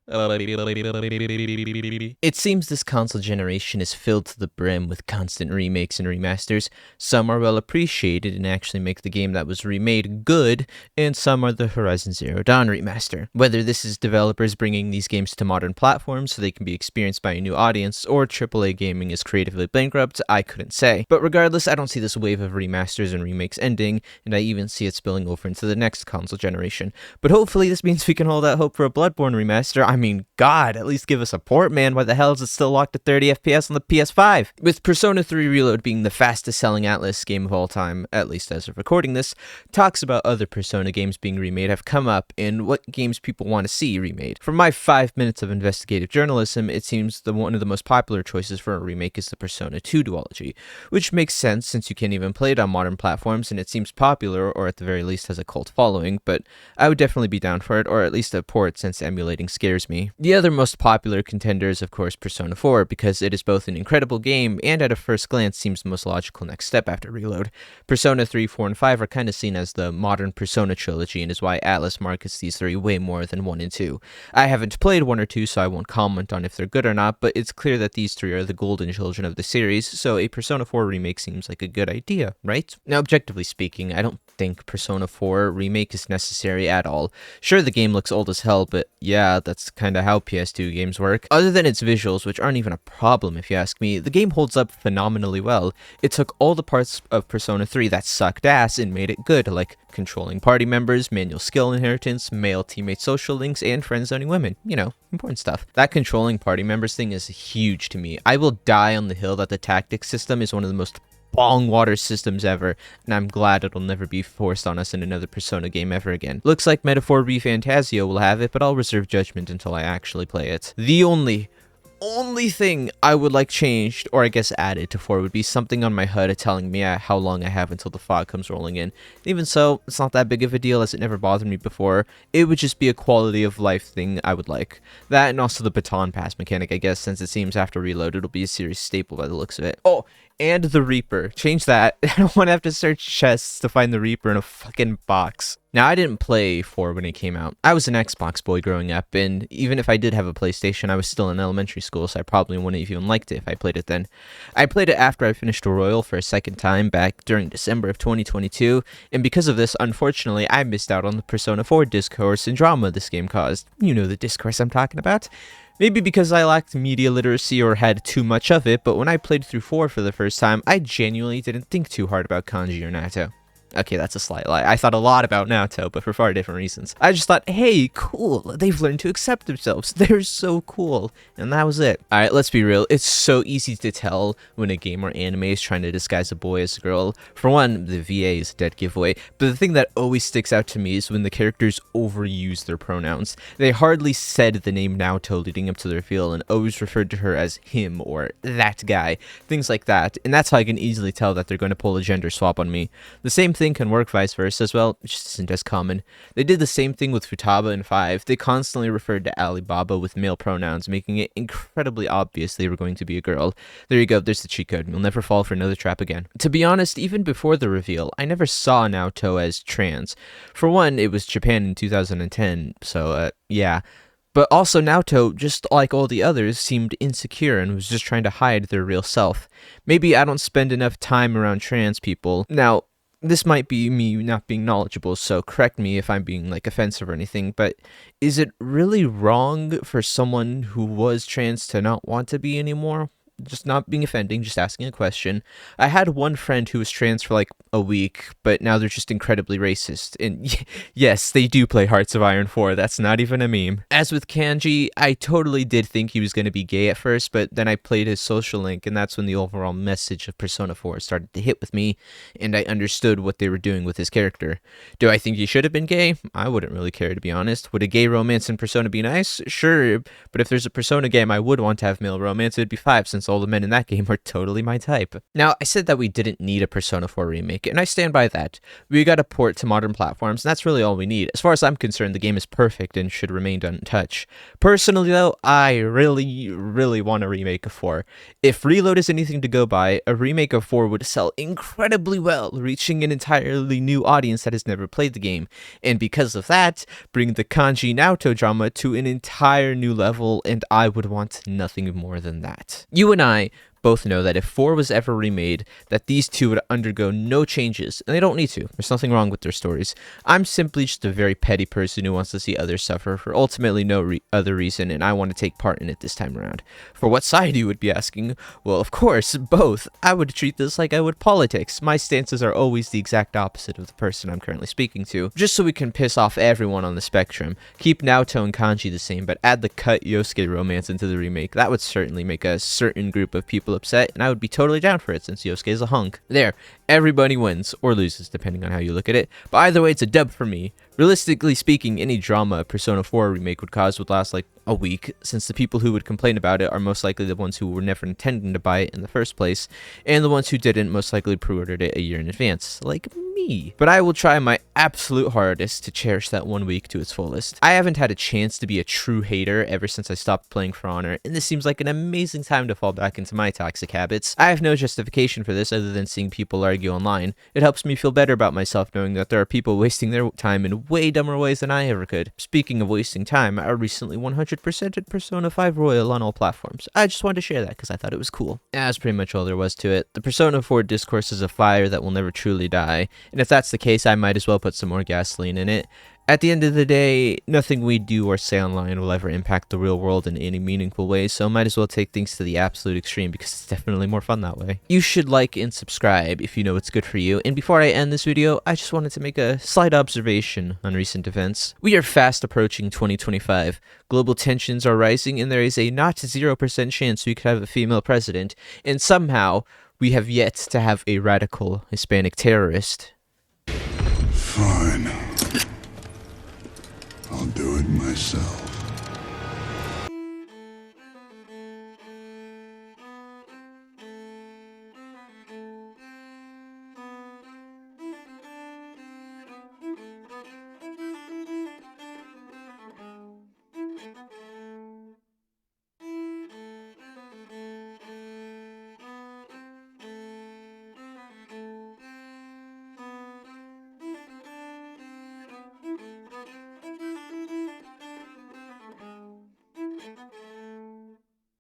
It seems this console generation is filled to the brim with constant remakes and remasters. Some are well appreciated and actually make the game that was remade good, and some are the Horizon Zero Dawn remaster. Whether this is developers bringing these games to modern platforms so they can be experienced by a new audience, or AAA gaming is creatively bankrupt, I couldn't say. But regardless, I don't see this wave of remasters and remakes ending, and I even see it spilling over into the next console generation. But hopefully this means we can hold out hope for a Bloodborne remaster. I mean, God, at least give us a port, man. Why the hell is it still locked at 30 FPS on the PS5? With Persona 3 Reload being the fastest selling Atlas game of all time, at least as of recording this, talks about other Persona games being remade have come up and what games people want to see remade. From my 5 minutes of investigative journalism, it seems one of the most popular choices for a remake is the Persona 2 duology, which makes sense since you can't even play it on modern platforms and it seems popular, or at the very least has a cult following, but I would definitely be down for it, or at least a port since emulating scares me. The other most popular contender is of course Persona 4, because it is both an incredible game and at a first glance seems the most logical next step after Reload. Persona 3, 4, and 5 are kind of seen as the modern Persona trilogy and is why Atlas markets these three way more than 1 and 2. I haven't played 1 or 2 so I won't comment on if they're good or not, but it's clear that these three are the golden children of the series, so a Persona 4 remake seems like a good idea, right? Now objectively speaking, I don't think Persona 4 remake is necessary at all. Sure, the game looks old as hell, but yeah, that's kinda how PS2 games work. Other than its visuals, which aren't even a problem if you ask me, the game holds up phenomenally well. It took all the parts of Persona 3 that sucked ass and made it good, like controlling party members, manual skill inheritance, male teammate social links, and friend-zoning women. You know, important stuff. That controlling party members thing is huge to me. I will die on the hill that the tactics system is one of the most bong water systems ever, and I'm glad it'll never be forced on us in another Persona game ever again. Looks like Metaphor ReFantazio will have it, but I'll reserve judgment until I actually play it. The only thing I would like changed, or I guess added to 4, would be something on my HUD telling me how long I have until the fog comes rolling in. Even so, it's not that big of a deal as it never bothered me before. It would just be a quality of life thing I would like. That and also the baton pass mechanic, I guess, since it seems after Reload it'll be a series staple by the looks of it. Oh, and the Reaper. Change that. I don't want to have to search chests to find the Reaper in a fucking box. Now, I didn't play 4 when it came out. I was an Xbox boy growing up, and even if I did have a PlayStation, I was still in elementary school, so I probably wouldn't have even liked it if I played it then. I played it after I finished a Royal for a second time back during December of 2022, and because of this, unfortunately, I missed out on the Persona 4 discourse and drama this game caused. You know the discourse I'm talking about. Maybe because I lacked media literacy or had too much of it, but when I played through 4 for the first time, I genuinely didn't think too hard about Kanji or Nato. Okay, that's a slight lie. I thought a lot about Naoto, but for far different reasons. I just thought, hey, cool, they've learned to accept themselves. They're so cool. And that was it. Alright, let's be real. It's so easy to tell when a game or anime is trying to disguise a boy as a girl. For one, the VA is a dead giveaway, but the thing that always sticks out to me is when the characters overuse their pronouns. They hardly said the name Naoto leading up to the reveal and always referred to her as him or that guy. Things like that. And that's how I can easily tell that they're going to pull a gender swap on me. The same thing can work vice versa as well, it just isn't as common. They did the same thing with Futaba in 5. They constantly referred to Alibaba with male pronouns, making it incredibly obvious they were going to be a girl. There you go, there's the cheat code. You'll never fall for another trap again. To be honest, even before the reveal, I never saw Naoto as trans. For one, it was Japan in 2010, so yeah. But also Naoto, just like all the others, seemed insecure and was just trying to hide their real self. Maybe I don't spend enough time around trans people. Now, this might be me not being knowledgeable, so correct me if I'm being, offensive or anything, but is it really wrong for someone who was trans to not want to be anymore? Just not being offending, just asking a question. I had one friend who was trans for a week, but now they're just incredibly racist. And yes, they do play Hearts of Iron 4, that's not even a meme. As with Kanji, I totally did think he was going to be gay at first, but then I played his social link, and that's when the overall message of Persona 4 started to hit with me, and I understood what they were doing with his character. Do I think he should have been gay? I wouldn't really care, to be honest. Would a gay romance in Persona be nice? Sure, but if there's a Persona game I would want to have male romance, it'd be 5, since since all the men in that game are totally my type. Now, I said that we didn't need a Persona 4 remake, and I stand by that. We got a port to modern platforms, and that's really all we need. As far as I'm concerned, the game is perfect and should remain untouched. Personally, though, I really want a remake of 4. If Reload is anything to go by, a remake of 4 would sell incredibly well, reaching an entirely new audience that has never played the game, and because of that, bring the Kanji Naoto drama to an entire new level, and I would want nothing more than that. You and I both know that if 4 was ever remade, that these two would undergo no changes, and they don't need to. There's nothing wrong with their stories. I'm simply just a very petty person who wants to see others suffer for ultimately no other reason, and I want to take part in it this time around. For what side, you would be asking? Well, of course, both. I would treat this like I would politics. My stances are always the exact opposite of the person I'm currently speaking to, just so we can piss off everyone on the spectrum. Keep Naoto and Kanji the same, but add the cut Yosuke romance into the remake. That would certainly make a certain group of people upset, and I would be totally down for it since Yosuke is a hunk. There, everybody wins, or loses, depending on how you look at it. But either way, it's a dub for me. Realistically speaking, any drama a Persona 4 remake would cause would last like a week, since the people who would complain about it are most likely the ones who were never intending to buy it in the first place, and the ones who didn't most likely pre-ordered it a year in advance, like me. But I will try my absolute hardest to cherish that 1 week to its fullest. I haven't had a chance to be a true hater ever since I stopped playing For Honor, and this seems like an amazing time to fall back into my toxic habits. I have no justification for this other than seeing people argue online. It helps me feel better about myself knowing that there are people wasting their time in way dumber ways than I ever could. Speaking of wasting time, I recently 100%ed Persona 5 Royal on all platforms. I just wanted to share that because I thought it was cool. That's pretty much all there was to it. The Persona 4 discourse is a fire that will never truly die, and if that's the case, I might as well put some more gasoline in it. At the end of the day, nothing we do or say online will ever impact the real world in any meaningful way, so might as well take things to the absolute extreme because it's definitely more fun that way. You should like and subscribe if you know what's good for you, and before I end this video, I just wanted to make a slight observation on recent events. We are fast approaching 2025. Global tensions are rising, and there is a not 0% chance we could have a female president, and somehow, we have yet to have a radical Hispanic terrorist. Fine. I'll do it myself.